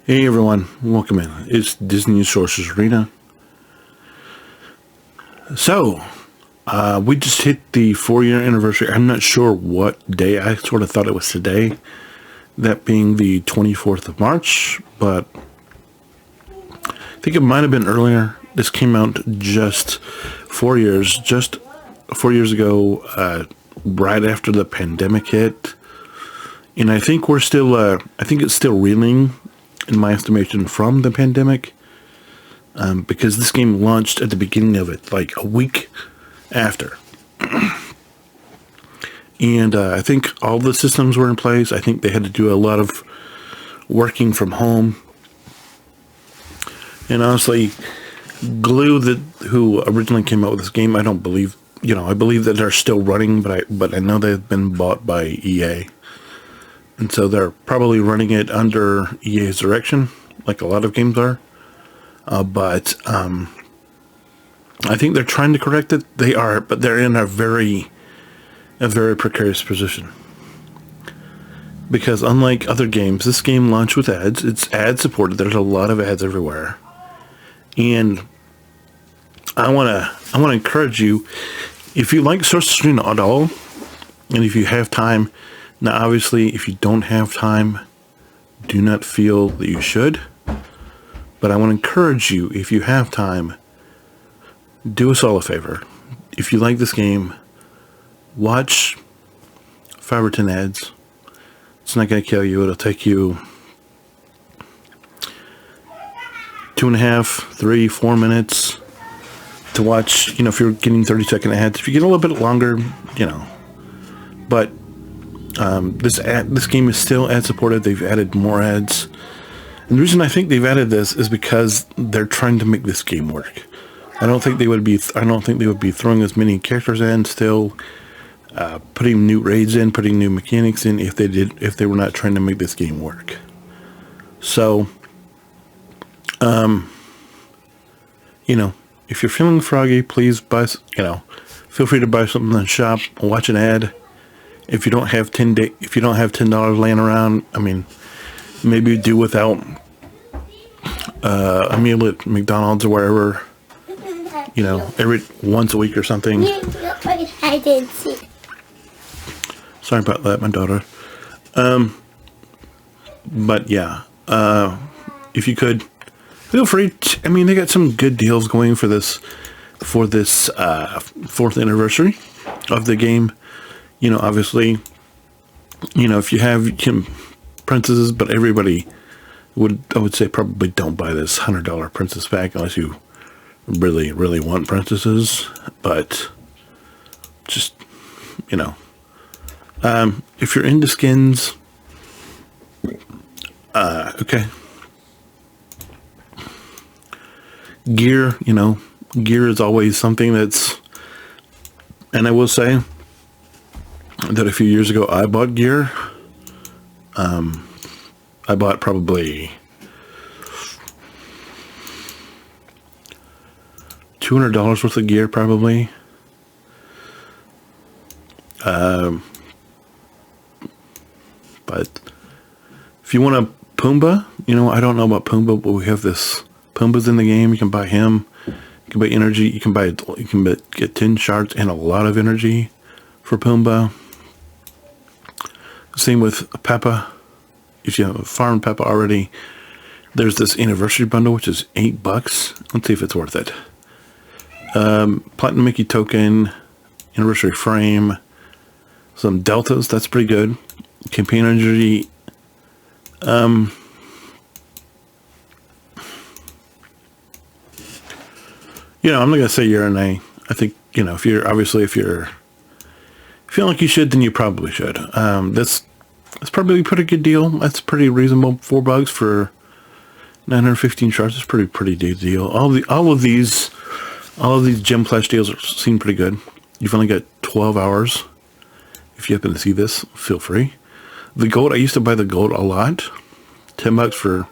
Hey everyone, welcome in. It's Disney Sorcerer's Arena. So, we just hit the 4-year anniversary. I'm not sure what day. I sort of thought it was today, that being the 24th of March, but I think it might have been earlier. This came out just 4 years ago, right after the pandemic hit. And I think we're still, I think it's still reeling, in my estimation, from the pandemic, because this game launched at the beginning of it, like a week after. And I think all the systems were in place. I think they had to do a lot of working from home. And honestly, who originally came out with this game, I don't believe, I believe that they're still running, but I know they've been bought by EA. And so they're probably running it under EA's direction, like a lot of games are. But I think they're trying to correct it. They are, but they're in a very precarious position. Because unlike other games, this game launched with ads. It's ad supported. There's a lot of ads everywhere. And I wanna encourage you, if you like Sorcerer's Arena at all, and if you have time. Now, obviously, if you don't have time, do not feel that you should. But I want to encourage you, if you have time, do us all a favor. If you like this game, watch 5 or 10 ads. It's not going to kill you. It'll take you 2.5, 3, 4 minutes to watch. If you're getting 30-second ads. If you get a little bit longer, But this game is still ad supported. They've added more ads, and the reason I think they've added this is because they're trying to make this game work. I don't think they would be throwing as many characters in, still putting new raids in, putting new mechanics in, if they were not trying to make this game work. So, if you're feeling froggy, please buy. Feel free to buy something in the shop. Watch an ad. If you don't have $10 laying around, maybe do without a meal at McDonald's or wherever. Every once a week or something. I didn't see. Sorry about that, my daughter. But yeah, if you could, feel free. They got some good deals going for this 4th anniversary of the game. Obviously, if you have princesses, but everybody I would say probably don't buy this $100 princess pack unless you really, really want princesses. But just, if you're into skins, okay. Gear, gear is always something and I will say that a few years ago I bought gear. I bought probably $200 worth of gear, probably. But if you want a Pumbaa, I don't know about Pumbaa, but we have this Pumbaa's in the game. You can buy him. You can buy energy. You can get 10 shards and a lot of energy for Pumbaa. Same with Peppa. If you have a farm Peppa already, there's this anniversary bundle, which is $8. Let's see if it's worth it. Platinum Mickey token, anniversary frame, some deltas. That's pretty good. Campaign energy. I'm not gonna say you're an A. I think if you're feeling like you should, then you probably should. That's probably a pretty good deal. That's pretty reasonable. $4 for 915 shards is pretty good deal. All of these gem flash deals seem pretty good. You've only got 12 hours. If you happen to see this, feel free. The gold, I used to buy the gold a lot. $10 for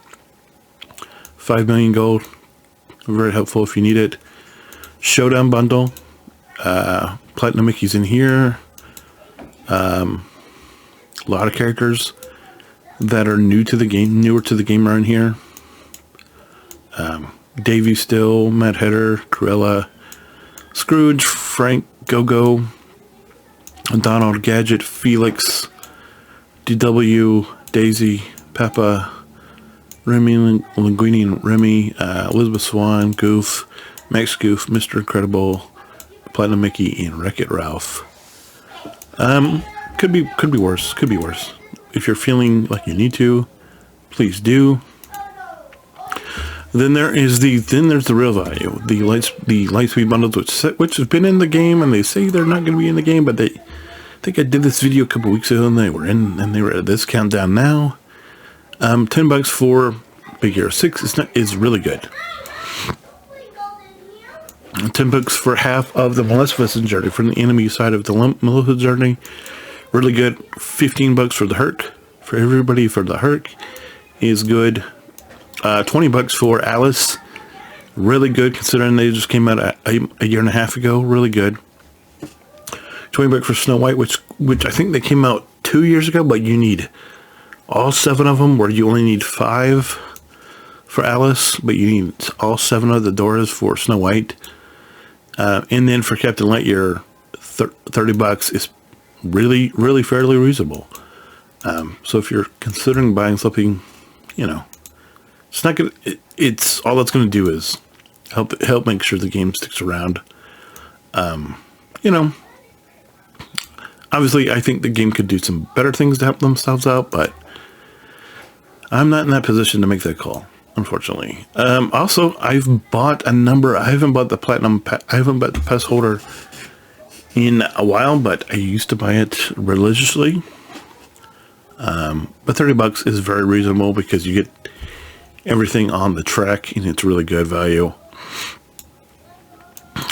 5 million gold. Very helpful if you need it. Showdown bundle. Platinum Mickey's in here. A lot of characters. that are newer to the game are in here. Davy Still, Matt Header, Cruella, Scrooge, Frank, Go-Go, Donald, Gadget, Felix, DW, Daisy, Peppa, Remy, Linguini and Remy, Elizabeth Swan, Goof, Max Goof, Mr. Incredible, Platinum Mickey, and Wreck-It Ralph. Could be worse. Could be worse. If you're feeling like you need to, please do. Then there's the real value, the Lightspeed bundles, which has been in the game, and they say they're not going to be in the game, but I think I did this video a couple weeks ago, and they were at a discount down now. $10 for Big Hero 6 is really good. $10 for half of the Maleficent journey from the enemy side of the Maleficent journey, really good. $15 for the Herc, for everybody for the Herc is good. $20 for Alice, really good considering they just came out a year and a half ago. Really good. $20 for Snow White, which I think they came out 2 years ago, but you need all 7 of them, where you only need 5 for Alice, but you need all 7 of the Doras for Snow White. And then for Captain Lightyear, $30 is really, really fairly reasonable. So if you're considering buying something, it's not gonna. It's all that's gonna do is help make sure the game sticks around. Obviously, I think the game could do some better things to help themselves out, but I'm not in that position to make that call, unfortunately. Also, I've bought a number. I haven't bought the Platinum. I haven't bought the Pass Holder in a while, but I used to buy it religiously. But $30 is very reasonable because you get everything on the track, and it's really good value.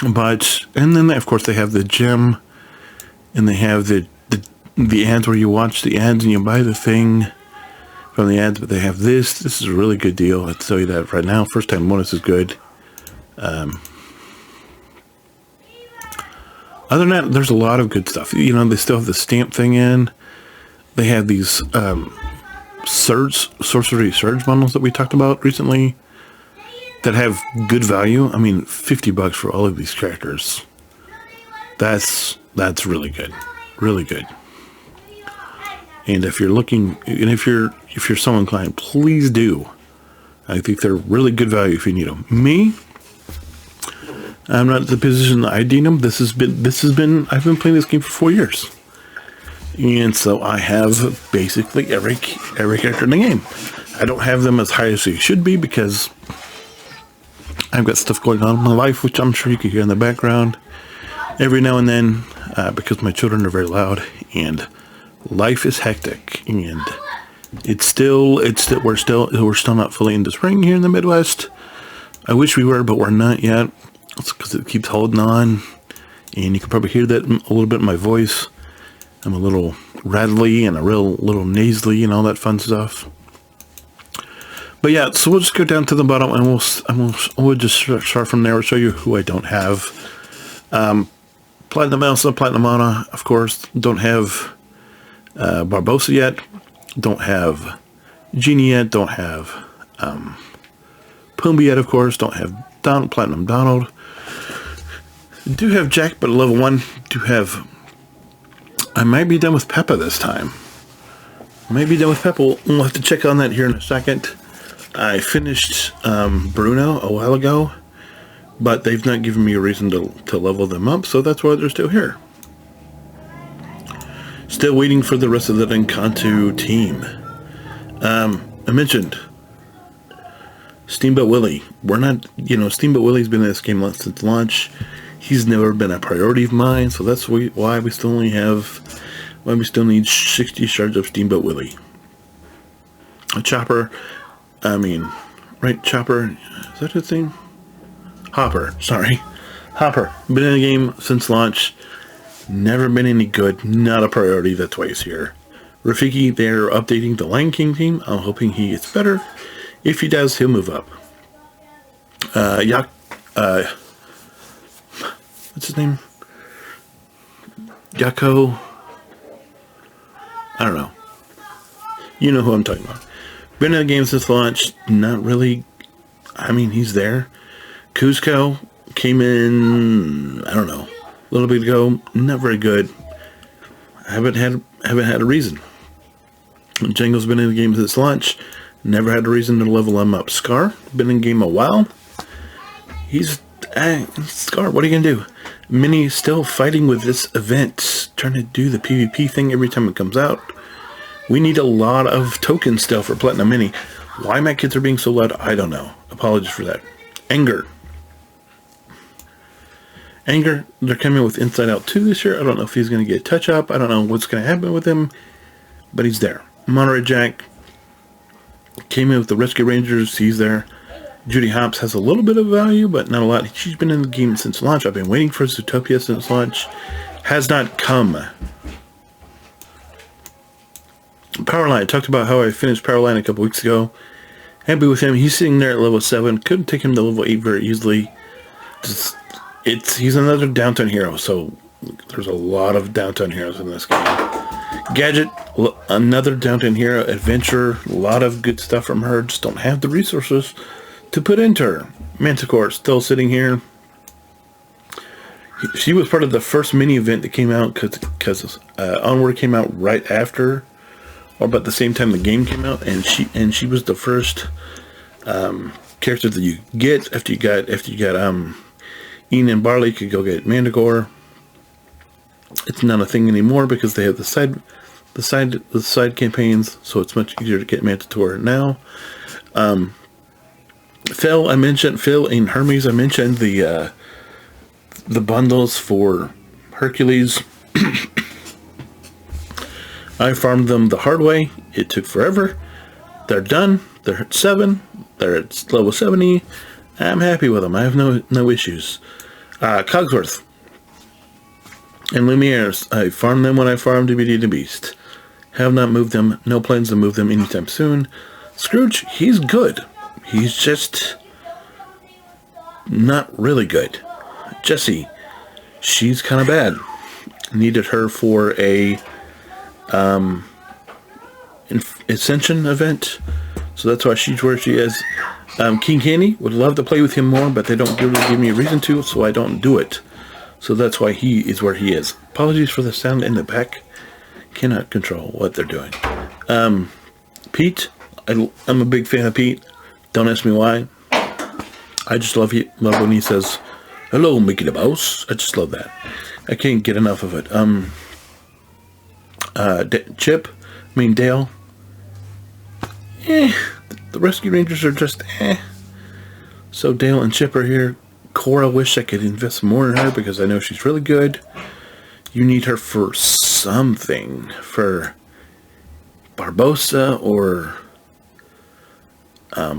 And then of course they have the gem, and they have the ads where you watch the ads and you buy the thing from the ads. But they have this is a really good deal. I'll tell you that right now. First time bonus is good. Other than that, there's a lot of good stuff. They still have the stamp thing in. They have these Sorcery Surge bundles that we talked about recently that have good value. I mean, $50 for all of these characters. That's really good. Really good. And if you're looking, and if you're so inclined, please do. I think they're really good value if you need them. Me, I'm not in the position that I need them. I've been playing this game for 4 years. And so I have basically every character in the game. I don't have them as high as they should be because I've got stuff going on in my life, which I'm sure you can hear in the background every now and then, because my children are very loud and life is hectic. And we're still not fully into spring here in the Midwest. I wish we were, but we're not yet. It's because it keeps holding on, and you can probably hear that a little bit in my voice. I'm a little rattly and a little nasally and all that fun stuff. But yeah, so we'll just go down to the bottom, and we'll just start from there. We'll show you who I don't have. Platinum Elsa, Platinum Anna, of course. Don't have Barbossa yet. Don't have Genie yet. Don't have Pumbaa yet, of course. Don't have Platinum Donald. Do have Jack, but level 1. Do have... I might be done with Peppa this time. We'll have to check on that here in a second. I finished Bruno a while ago, but they've not given me a reason to level them up, so that's why they're still here. Still waiting for the rest of the Encanto team. I mentioned Steamboat Willie. Steamboat Willie's been in this game since launch. He's never been a priority of mine, so that's why we still need 60 shards of Steamboat Willie. Chopper, Chopper, is that his thing? Hopper, sorry. Hopper, been in the game since launch, never been any good, not a priority, that's why he's here. Rafiki, they're updating the Lion King team. I'm hoping he gets better. If he does, he'll move up. What's his name? Yako. I don't know. You know who I'm talking about. Been in the game since launch. Not really. I mean, he's there. Cusco came in, I don't know, a little bit ago. Not very good. Haven't had a reason. Django's been in the game since launch. Never had a reason to level him up. Scar, been in game a while. He's Scar, what are you gonna do? Minnie still fighting with this event, trying to do the PvP thing every time it comes out. We need a lot of tokens still for Platinum Mini. Why my kids are being so loud, I don't know. Apologies for that. Anger, they're coming with Inside Out 2 this year. I don't know if he's going to get a touch-up. I don't know what's going to happen with him, but he's there. Monterey Jack came in with the Rescue Rangers. He's there. Judy Hopps has a little bit of value, but not a lot. She's been in the game since launch. I've been waiting for Zootopia since launch. Has not come. Powerline. I talked about how I finished Powerline a couple weeks ago. Happy with him. He's sitting there at level 7. Couldn't take him to level 8 very easily. He's another downtown hero, so there's a lot of downtown heroes in this game. Gadget, another downtown hero, adventurer, a lot of good stuff from her. Just don't have the resources to put into her. Manticore still sitting here. She was part of the first mini event that came out because Onward came out right after, or about the same time the game came out, and she was the first character that you get after you got Ian and Barley could go get Manticore. It's not a thing anymore because they have the side campaigns, so it's much easier to get Manticore now. Phil and Hermes. I mentioned the bundles for Hercules. I farmed them the hard way. It took forever. They're done. They're at 7. They're at level 70. I'm happy with them. I have no issues. Cogsworth and Lumiere's. I farmed them when I farmed Beauty and the Beast. Have not moved them. No plans to move them anytime soon. Scrooge, he's good. He's just not really good. Jessie, she's kind of bad. Needed her for a Ascension event, so that's why she's where she is. King Candy, would love to play with him more, but they don't really give me a reason to, so I don't do it. So that's why he is where he is. Apologies for the sound in the back. Cannot control what they're doing. Pete, I'm a big fan of Pete. Don't ask me why. I just love when he says, "Hello, Mickey the Mouse." I just love that. I can't get enough of it. Dale. The Rescue Rangers are just So Dale and Chip are here. Cora, wish I could invest more in her because I know she's really good. You need her for something. For Barbossa or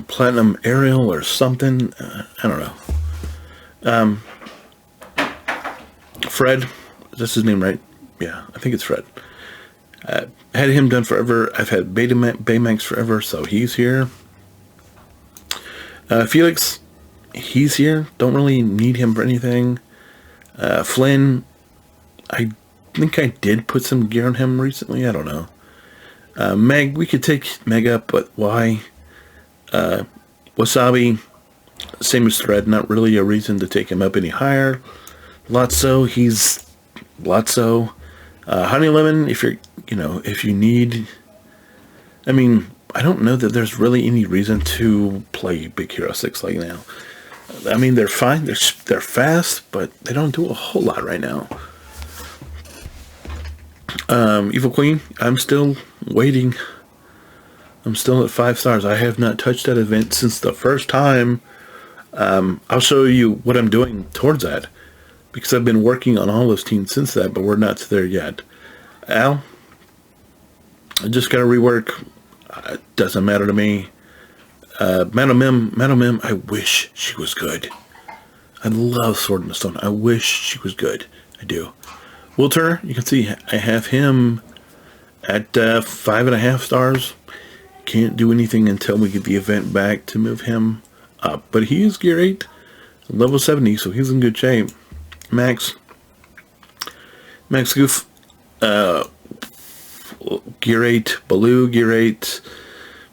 Platinum Ariel or something. I don't know. Fred. Is that his name, right? Yeah, I think it's Fred. Had him done forever. I've had Baymax forever, so he's here. Felix, he's here. Don't really need him for anything. Flynn, I think I did put some gear on him recently. I don't know. Meg, we could take Meg up, but why? Wasabi, same as Thread. Not really a reason to take him up any higher. Lotso, he's Lotso. Honey Lemon, if you need, I mean, I don't know that there's really any reason to play Big Hero 6 like now. I mean, they're fine, they're fast, but they don't do a whole lot right now. Evil Queen, I'm still waiting. I'm still at 5 stars. I have not touched that event since the first time. I'll show you what I'm doing towards that, because I've been working on all those teams since that, but we're not there yet. Al, I just got to rework. It doesn't matter to me. Madam Mim, I wish she was good. I love Sword in the Stone. I wish she was good. I do. Will Turner, you can see I have him at 5.5 stars. Can't do anything until we get the event back to move him up. But he is gear 8, level 70, so he's in good shape. Max Goof, Gear 8. Baloo, Gear 8.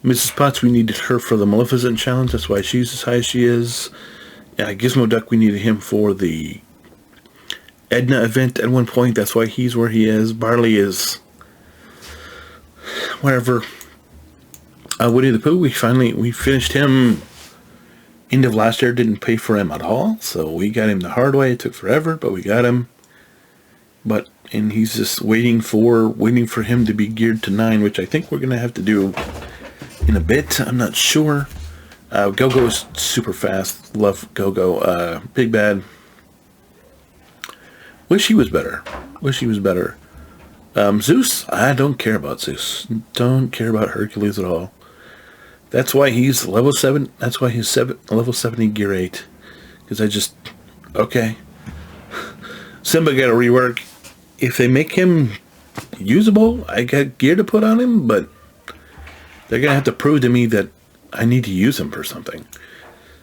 Mrs. Potts, we needed her for the Maleficent challenge. That's why she's as high as she is. Gizmo Duck, we needed him for the Edna event at one point. That's why he's where he is. Barley is whatever. Winnie the Pooh, we finished him end of last year. Didn't pay for him at all, so we got him the hard way. It took forever, but we got him. And he's just waiting for him to be geared to 9, which I think we're gonna have to do in a bit. I'm not sure. Go-Go is super fast. Love Go-Go. Big Bad. Wish he was better. Zeus, I don't care about Zeus. Don't care about Hercules at all. That's why he's level 7. That's why he's level 70 Gear 8. Because okay. Simba got to rework. If they make him usable, I got gear to put on him, but they're going to have to prove to me that I need to use him for something.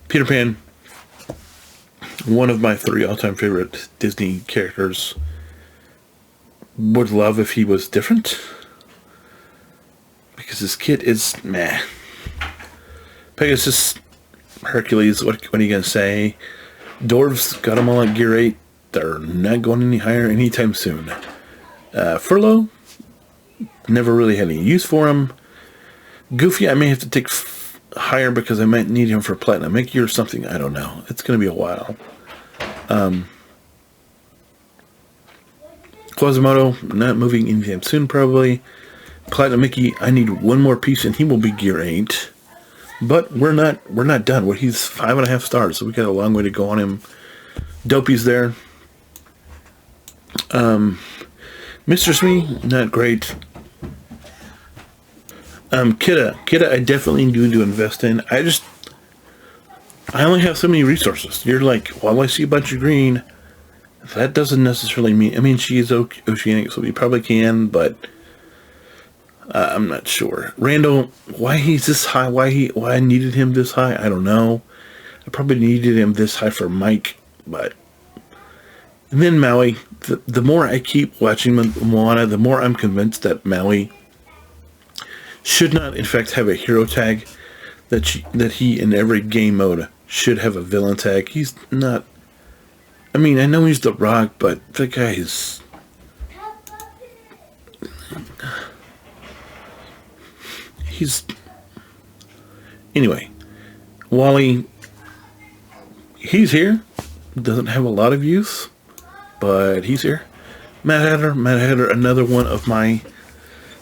Peter Pan, one of my 3 all-time favorite Disney characters. Would love if he was different. Because his kit is meh. Pegasus, Hercules, what are you going to say? Dwarves, got them all at Gear 8. They're not going any higher anytime soon. Furlough, never really had any use for him. Goofy, I may have to take higher because I might need him for Platinum Mickey or something. I don't know. It's going to be a while. Quasimodo, not moving anytime soon probably. Platinum Mickey, I need one more piece and he will be Gear 8. But we're not done. He's 5.5 stars, so we got a long way to go on him. Dopey's there. Mr. Smee, not great. Kidda, I definitely need to invest in. I only have so many resources. You're like, well, I see a bunch of green. That doesn't necessarily mean, she is oceanic, so we probably can, but I'm not sure. Randall, why he's this high, why I needed him this high, I don't know. I probably needed him this high for Mike, but... And then Maui, the more I keep watching Moana, the more I'm convinced that Maui should not, in fact, have a hero tag. That he, in every game mode, should have a villain tag. He's not... I know he's the Rock, but the guy is... Anyway, Wally, he's here. Doesn't have a lot of use, but he's here. Mad Hatter, another one of my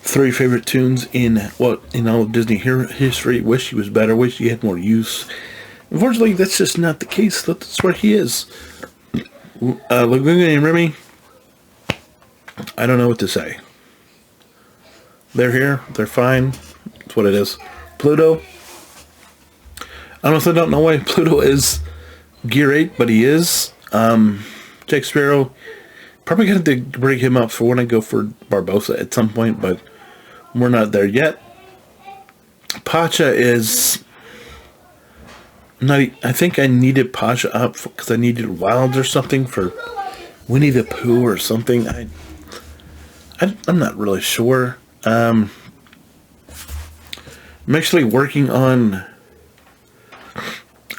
3 favorite tunes in all of Disney history. Wish he was better. Wish he had more use. Unfortunately, that's just not the case. That's where he is. Laguna and Remy, I don't know what to say. They're here. They're fine. That's what it is. Pluto, I honestly don't know why Pluto is Gear 8, but he is. Jack Sparrow, probably going to have to bring him up for when I go for Barbossa at some point, but we're not there yet. Pacha is... I think I needed Pacha up because I needed Wilds or something for Winnie the Pooh or something. I'm not really sure. I'm actually working on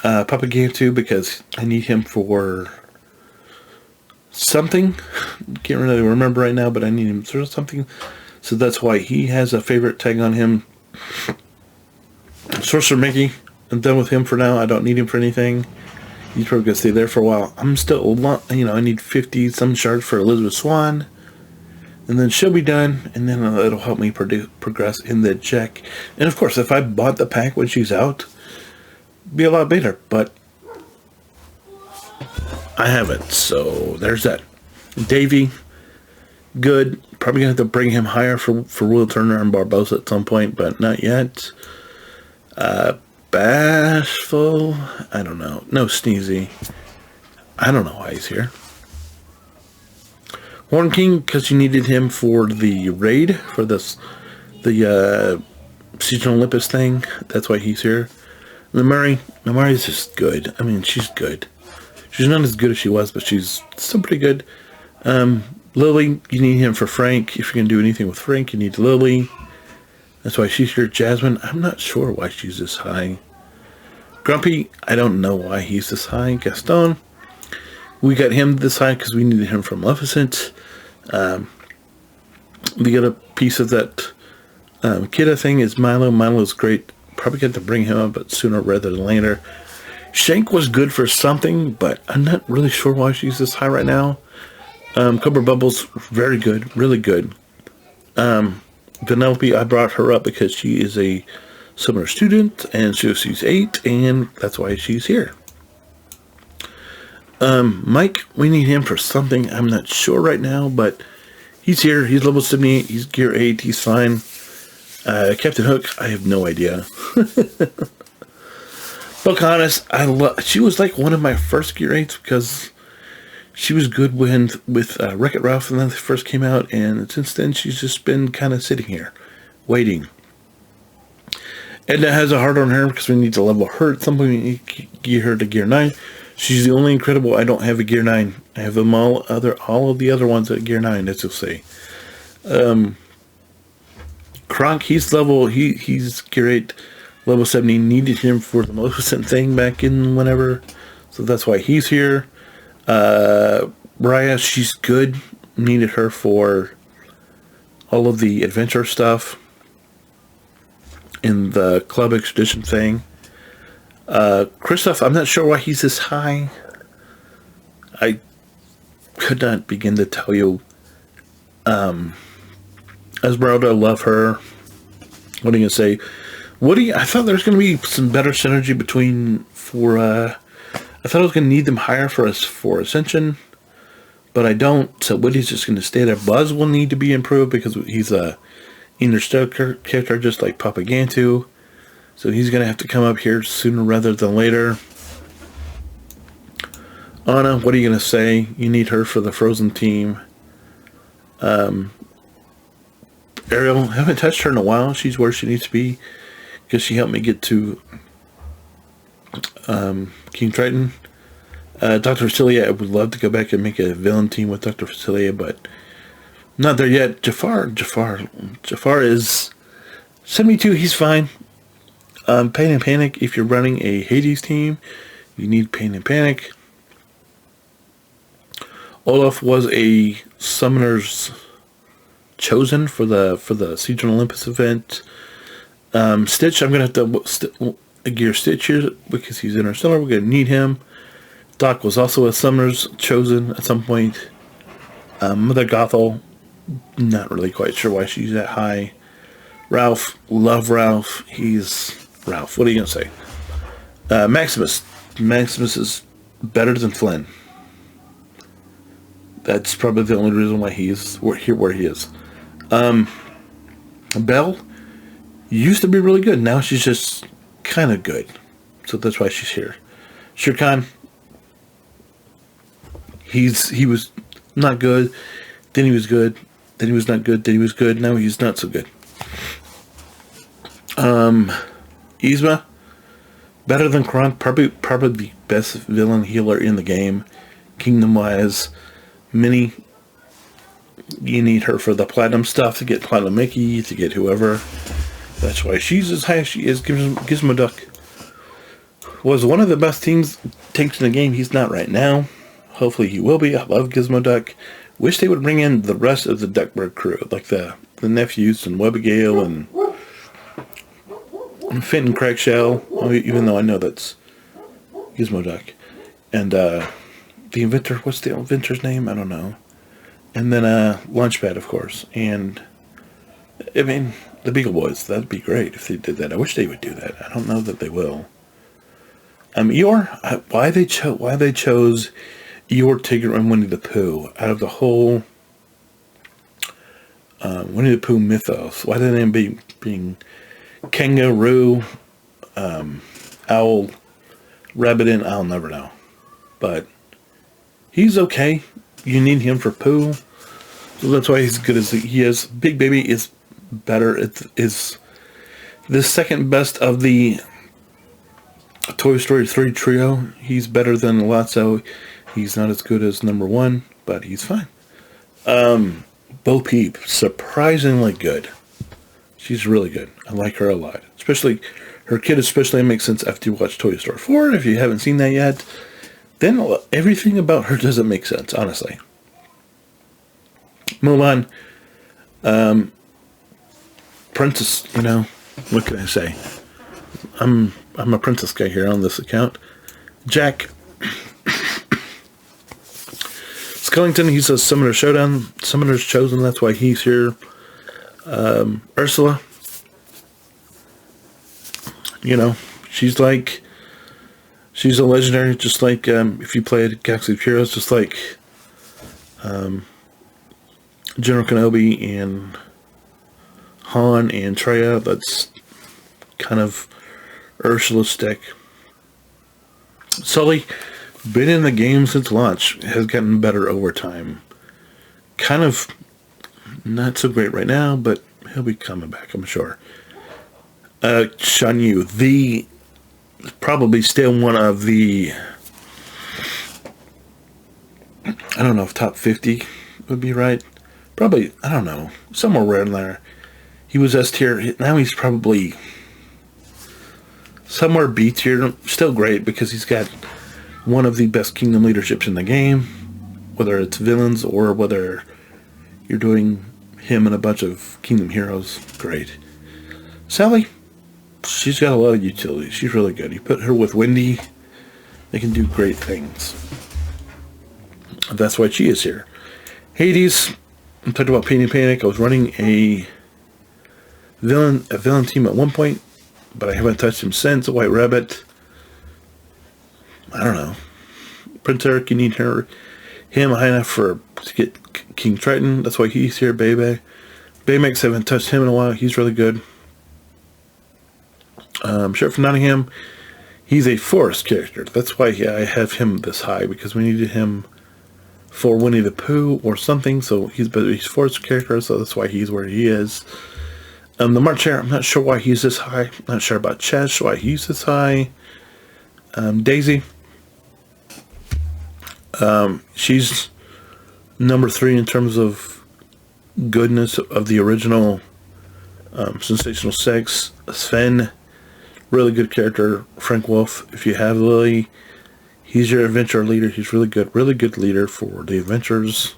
Papagayo too because I need him for something. Can't really remember right now, but I need him for something. So that's why he has a favorite tag on him. Sorcerer Mickey, I'm done with him for now. I don't need him for anything. He's probably going to stay there for a while. I'm still, I need 50 some shards for Elizabeth Swan. And then she'll be done. And then it'll help me progress in the check. And of course, if I bought the pack when she's out, it'd be a lot better. But I haven't. So there's that. Davey, good. Probably going to have to bring him higher for Will Turner and Barbossa at some point, but not yet. Bashful, I don't know. No, Sneezy, I don't know why he's here. Horn King, because you needed him for the raid, for the Seasonal Olympus thing. That's why he's here. Murray's just good. She's good. She's not as good as she was, but she's still pretty good. Lily, you need him for Frank. If you're going to do anything with Frank, you need Lily. That's why she's here. Jasmine, I'm not sure why she's this high. Grumpy, I don't know why he's this high. Gaston, we got him this high because we needed him from Maleficent. The other piece of that Kidda thing is Milo. Milo's great. Probably got to bring him up, but sooner rather than later. Shank was good for something, but I'm not really sure why she's this high right now. Cobra Bubbles, very good, really good. Vanellope, I brought her up because she is a summer student, and she's 8, and that's why she's here. Mike, we need him for something. I'm not sure right now, but he's here. He's level 78. He's gear 8. He's fine. Captain Hook, I have no idea. Pocahontas, she was like one of my first gear 8s because she was good with Wreck-It Ralph when they first came out, and since then she's just been kind of sitting here, waiting. Edna has a heart on her because we need to level her at some point. We need to gear her to gear 9. She's the only Incredible I don't have a gear 9. I have them all of the other ones at gear 9, as you'll see. Kronk, he's gear 8, level 70. Needed him for the Maleficent thing back in whenever, so that's why he's here. Raya, she's good. Needed her for all of the adventure stuff in the club expedition thing. Kristoff, I'm not sure why he's this high. I could not begin to tell you. Esmeralda, love her. What are you gonna say? I thought there was gonna be some better synergy I thought I was gonna need them higher for Ascension, but I don't. So Woody's just gonna stay there. Buzz will need to be improved because he's a interstellar character just like Papa Gantu. So he's going to have to come up here sooner rather than later. Anna, what are you going to say? You need her for the Frozen team. Ariel, I haven't touched her in a while. She's where she needs to be because she helped me get to King Triton. Dr. Facilia, I would love to go back and make a villain team with Dr. Facilia, but not there yet. Jafar is 72. He's fine. Pain and Panic, if you're running a Hades team, you need Pain and Panic. Olaf was a Summoner's Chosen for the Siege on Olympus event. Stitch, I'm going to have to gear Stitch here because he's Interstellar. We're going to need him. Doc was also a Summoner's Chosen at some point. Mother Gothel, not really quite sure why she's that high. Ralph, love Ralph. He's Ralph. What are you going to say? Maximus. Maximus is better than Flynn. That's probably the only reason why he's where he is. Belle used to be really good. Now she's just kind of good. So that's why she's here. Shere Khan. He was not good. Then he was good. Then he was not good. Then he was good. Now he's not so good. Yzma, better than Kronk, probably the best villain healer in the game, kingdom-wise. Minnie, you need her for the platinum stuff to get Platinum Mickey, to get whoever. That's why she's as high as she is. Gizmo Duck was one of the best tanks in the game. He's not right now. Hopefully he will be. I love Gizmo Duck. Wish they would bring in the rest of the Duckburg crew, like the nephews and Webigail and Finn and Craigshell, even though I know that's Gizmo Duck. And the inventor, what's the inventor's name? I don't know. And then Launchpad, of course. And, I mean, the Beagle Boys, that'd be great if they did that. I wish they would do that. I don't know that they will. Eeyore, why they chose Eeyore, Tigger, and Winnie the Pooh out of the whole Winnie the Pooh mythos? Why did they being Kangaroo, Owl, Rabbit, I'll never know. But he's okay. You need him for Pooh. So that's why he's good as he is. Big Baby is better. It is the second best of the Toy Story 3 trio. He's better than Lotso. He's not as good as number 1, but he's fine. Bo Peep, surprisingly good. She's really good. I like her a lot. Especially, her kid especially makes sense after you watch Toy Story 4. If you haven't seen that yet, then everything about her doesn't make sense, honestly. Mulan, princess, what can I say? I'm a princess guy here on this account. Jack Skellington, he's a Summoner Showdown. Summoner's Chosen, that's why he's here. Ursula, she's a legendary, just like if you played Galaxy of Heroes, just like General Kenobi and Han and Traya. That's kind of Ursula's deck. Sully, been in the game since launch, has gotten better over time. Kind of not so great right now, but he'll be coming back, I'm sure. Shan Yu, probably still one of the, I don't know if top 50 would be right. Probably, I don't know, somewhere around there. He was S tier, now he's probably somewhere B tier. Still great because he's got one of the best kingdom leaderships in the game, whether it's villains or whether you're doing him and a bunch of kingdom heroes. Great. Sally, she's got a lot of utility. She's really good. You put her with Wendy, they can do great things. That's why she is here. Hades, I talked about Pain and Panic. I was running a villain team at one point, but I haven't touched him since. White Rabbit, I don't know. Prince Eric, you need him high enough to get King Triton. That's why he's here. Baymax, haven't touched him in a while. He's really good. Sheriff Nottingham, he's a forest character. That's why I have him this high, because we needed him for Winnie the Pooh or something. So he's a forest character, so that's why he's where he is. The March Hare, I'm not sure why he's this high. I'm not sure about Chesh, why he's this high. Daisy, she's number 3 in terms of goodness of the original Sensational Sex. Sven, really good character. Frank Wolf, if you have Lily, he's your adventure leader. He's really good leader for the adventures,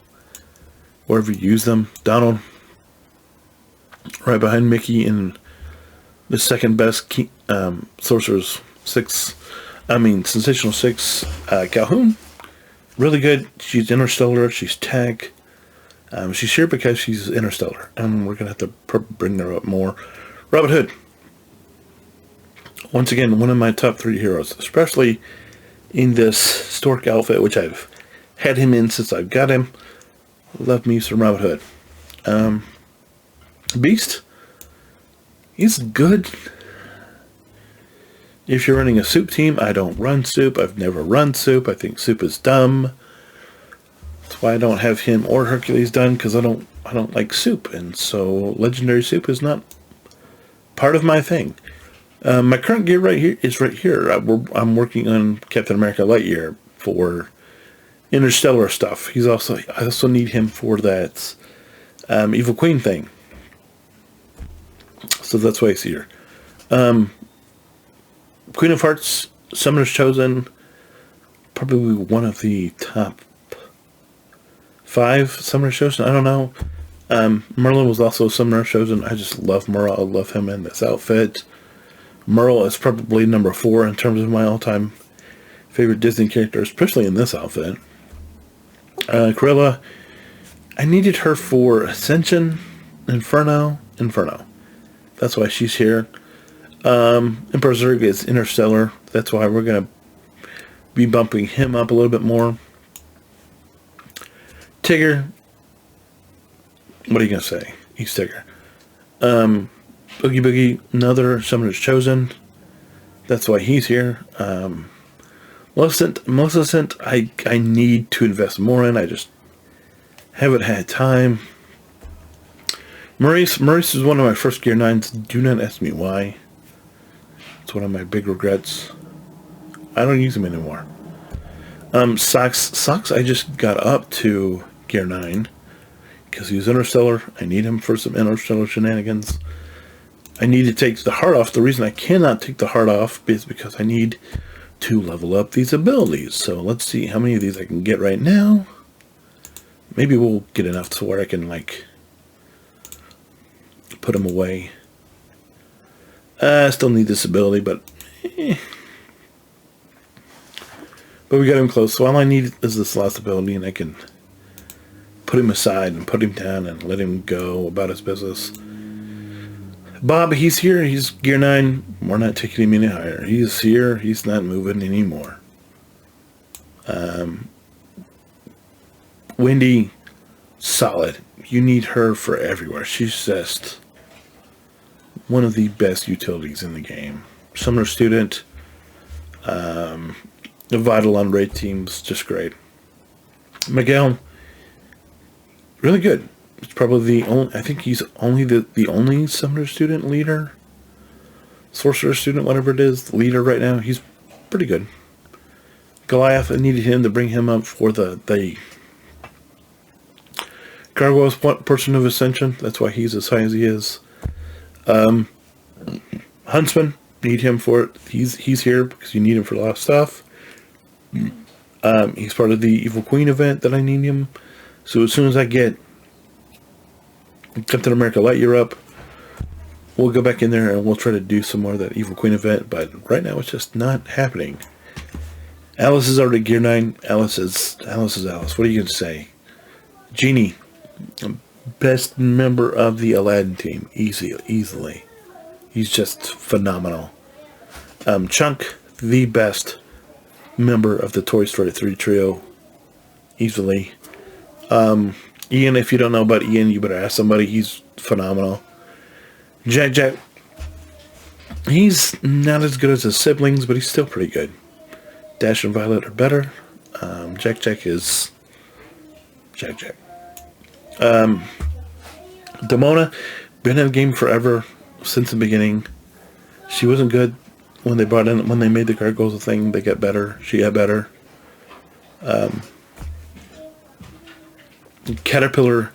wherever you use them. Donald, right behind Mickey in the second best Sorcerer's Sensational 6. Calhoun, really good. She's interstellar. She's tag. She's here because she's interstellar, and we're gonna have to bring her up more. Robin Hood, once again, one of my top 3 heroes, especially in this stork outfit, which I've had him in since I've got him. Love me some Robin Hood. Beast, he's good. If you're running a soup team, I don't run soup. I've never run soup. I think soup is dumb. That's why I don't have him or Hercules done, because I don't like soup, and so legendary soup is not part of my thing. My current gear right here is right here. I'm working on Captain America Lightyear for interstellar stuff. I also need him for that Evil Queen thing. So that's why he's here. Queen of Hearts, Summoner's Chosen, probably one of the top 5 Summoner's Chosen. I don't know. Merlin was also Summoner's Chosen. I just love Merle. I love him in this outfit. Merle is probably number 4 in terms of my all-time favorite Disney character, especially in this outfit. Cruella, I needed her for Ascension, Inferno. That's why she's here. Emperor Zurg is interstellar. That's why we're going to be bumping him up a little bit more. Tigger, what are you going to say? He's Tigger. Boogie Boogie, another Summoner's Chosen. That's why he's here. Maleficent, I need to invest more in. I just haven't had time. Maurice is one of my first Gear 9s. Do not ask me why. It's one of my big regrets. I don't use him anymore. Socks, I just got up to Gear 9. because he's interstellar. I need him for some interstellar shenanigans. I need to take the heart off. The reason I cannot take the heart off is because I need to level up these abilities. So let's see how many of these I can get right now. Maybe we'll get enough to where I can, like, put them away. I still need this ability, but but we got him close. So all I need is this last ability, and I can put him aside and put him down and let him go about his business. Bob, he's here. He's gear 9. We're not taking him any higher. He's here. He's not moving anymore. Wendy, solid. You need her for everywhere. She's just one of the best utilities in the game. Summer student, vital on raid teams, just great. Miguel, really good. It's probably the only, I think he's only the only summer student leader, sorcerer student, whatever it is, leader right now. He's pretty good. Goliath, I needed him to bring him up for the Gargoyle's person of ascension. That's why he's as high as he is. Huntsman, need him for it. He's here because you need him for a lot of stuff. He's part of the Evil Queen event that I need him. So as soon as I get Captain America Lightyear up, we'll go back in there and we'll try to do some more of that Evil Queen event. But right now it's just not happening. Alice is already gear 9. Alice is Alice. What are you going to say? Genie, best member of the Aladdin team, easily. He's just phenomenal. Chunk, the best member of the Toy Story 3 trio, easily. Ian, if you don't know about Ian, you better ask somebody. He's phenomenal. Jack, he's not as good as his siblings, but he's still pretty good. Dash and Violet are better. Jack is Jack. Demona, been in the game forever, since the beginning. She wasn't good when they made the gargoyles a thing. They got better. She got better. Caterpillar,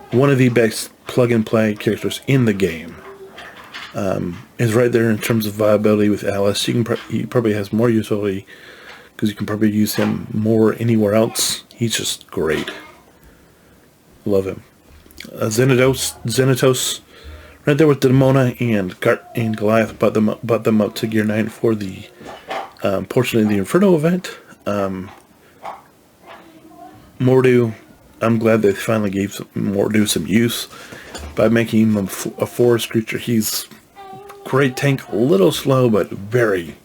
one of the best plug-and-play characters in the game, is right there in terms of viability with Alice. He probably has more utility because you can probably use him more anywhere else. He's just great. Love him. Xenatos, right there with Demona and Goliath, brought them up to gear 9 for the portion of the Inferno event. Mordu, I'm glad they finally gave Mordu some use by making him a forest creature. He's great tank, a little slow, but very,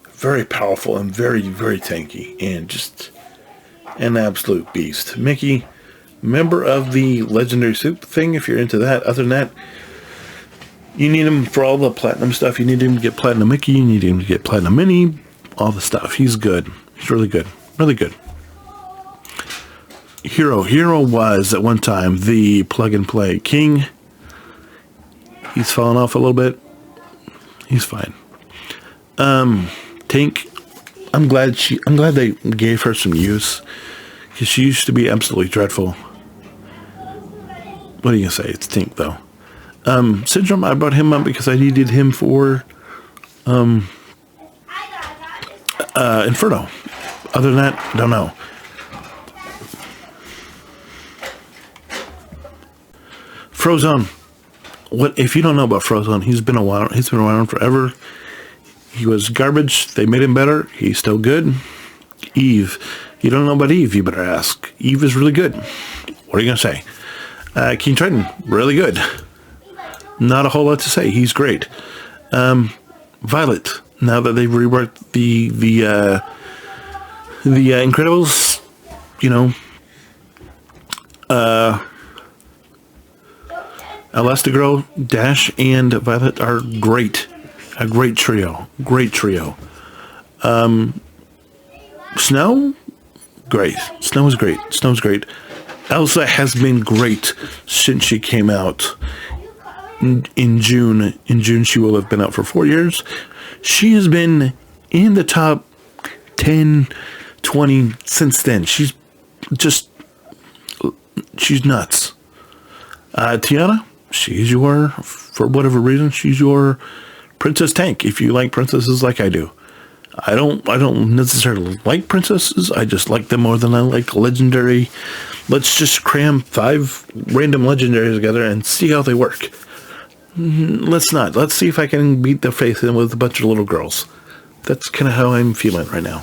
very powerful and very, very tanky, and just an absolute beast. Mickey, member of the Legendary Soup thing, if you're into that. Other than that, you need him for all the platinum stuff. You need him to get Platinum Mickey. You need him to get Platinum Minnie. All the stuff. He's good. He's really good. Really good. Hero was at one time the plug-and-play king. He's fallen off a little bit. He's fine. Tink, I'm glad they gave her some use, because she used to be absolutely dreadful. What are you gonna say? It's Tink though. Syndrome, I brought him up because I needed him for Inferno. Other than that, don't know. Frozone. What if you don't know about Frozone? He's been around forever. He was garbage. They made him better. He's still good. Eve. You don't know about Eve, you better ask. Eve is really good. What are you gonna say? King Triton, really good. Not a whole lot to say. He's great. Violet. Now that they've reworked the Incredibles, Elastigirl, Dash, and Violet are great. A great trio. Great trio. Snow? Great. Snow is great. Snow's great. Elsa has been great since she came out in June. In June, she will have been out for 4 years. She has been in the top 10, 20 since then. She's just she's nuts. Tiana, she's your, for whatever reason, she's your princess tank. If you like princesses like I do. I don't necessarily like princesses. I just like them more than I like legendary. Let's just cram 5 random legendaries together and see how they work. Let's not. Let's see if I can beat their faith in with a bunch of little girls. That's kind of how I'm feeling right now.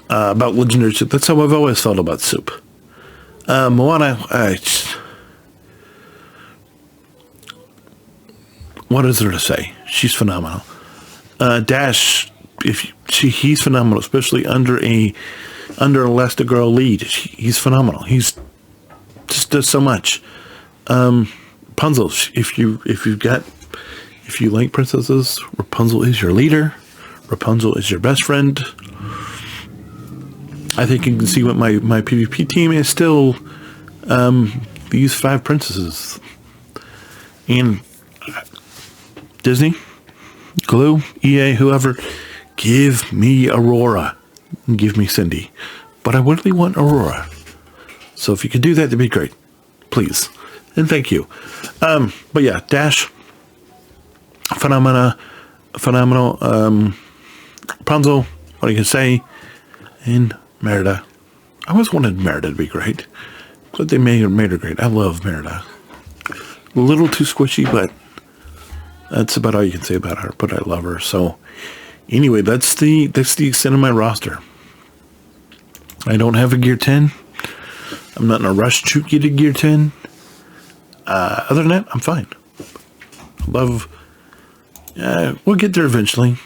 About legendary soup. That's how I've always felt about soup. Moana, what is there to say? She's phenomenal. Dash, he's phenomenal, especially under Elastigirl lead. He's phenomenal. He's just does so much. Rapunzel, if you like princesses, Rapunzel is your leader. Rapunzel is your best friend. I think you can see what my PvP team is still. These 5 princesses. And Disney, Glue, EA, whoever, give me Aurora. Give me Cindy. But I really want Aurora. So if you could do that, that'd be great. Please. And thank you. But yeah, Dash, phenomenal. Rapunzel, what do you say? And Merida. I always wanted Merida to be great. But they made her great. I love Merida. A little too squishy, but that's about all you can say about her. But I love her. So anyway, that's the extent of my roster. I don't have a gear 10. I'm not in a rush to get a gear 10. Other than that, I'm fine. We'll get there eventually.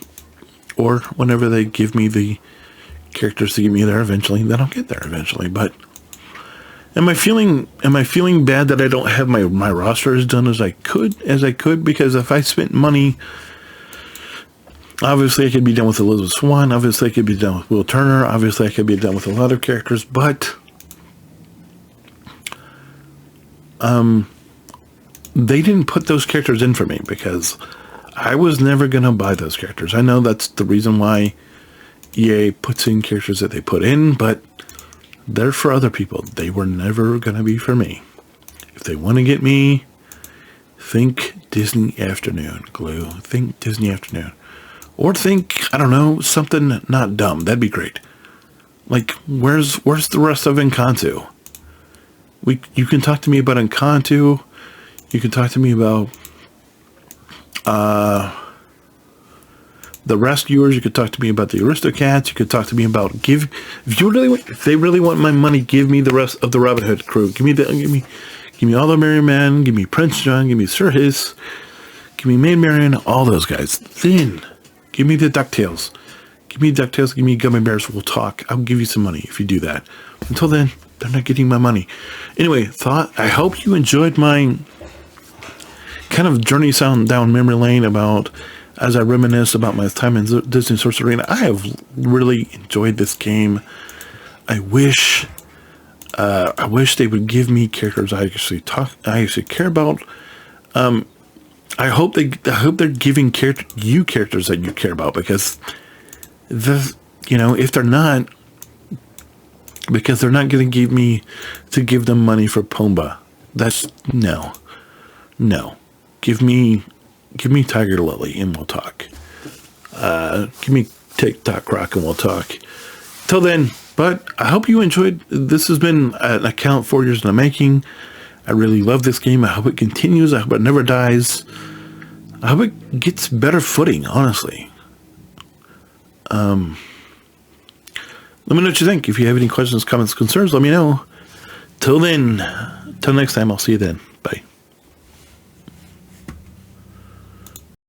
Or whenever they give me the characters to get me there eventually, then I'll get there eventually. But am I feeling bad that I don't have my roster as done as I could? Because if I spent money, obviously I could be done with Elizabeth Swann. Obviously I could be done with Will Turner. Obviously I could be done with a lot of characters. But they didn't put those characters in for me because I was never going to buy those characters. I know that's the reason why EA puts in characters that they put in, but they're for other people. They were never going to be for me. If they want to get me, think Disney Afternoon, Glue. Think Disney Afternoon. Or think, I don't know, something not dumb. That'd be great. Like, where's the rest of Encanto? You can talk to me about Encanto. You can talk to me about the Rescuers. You could talk to me about the Aristocats. You could talk to me about if they really want my money, give me the rest of the Robin Hood crew. Give me all the Merry Men. Give me Prince John. Give me Sir Hiss. Give me Maid Marian. All those guys. Then give me the DuckTales. Give me DuckTales. Give me Gummy Bears. We'll talk. I'll give you some money if you do that. Until then, they're not getting my money. Anyway, I hope you enjoyed my kind of journey down memory lane as I reminisce about my time in Disney Sorcerer Arena. I have really enjoyed this game. I wish they would give me characters I actually care about. I hope they're giving you characters that you care about, because if they're not, because they're not going to give them money for Pumbaa. That's no. Give me Tiger Lily and we'll talk. Give me TikTok Rock and we'll talk. Till then, but I hope you enjoyed. This has been an account 4 years in the making. I really love this game. I hope it continues. I hope it never dies. I hope it gets better footing, honestly. Let me know what you think. If you have any questions, comments, concerns, let me know. Till then, till next time, I'll see you then.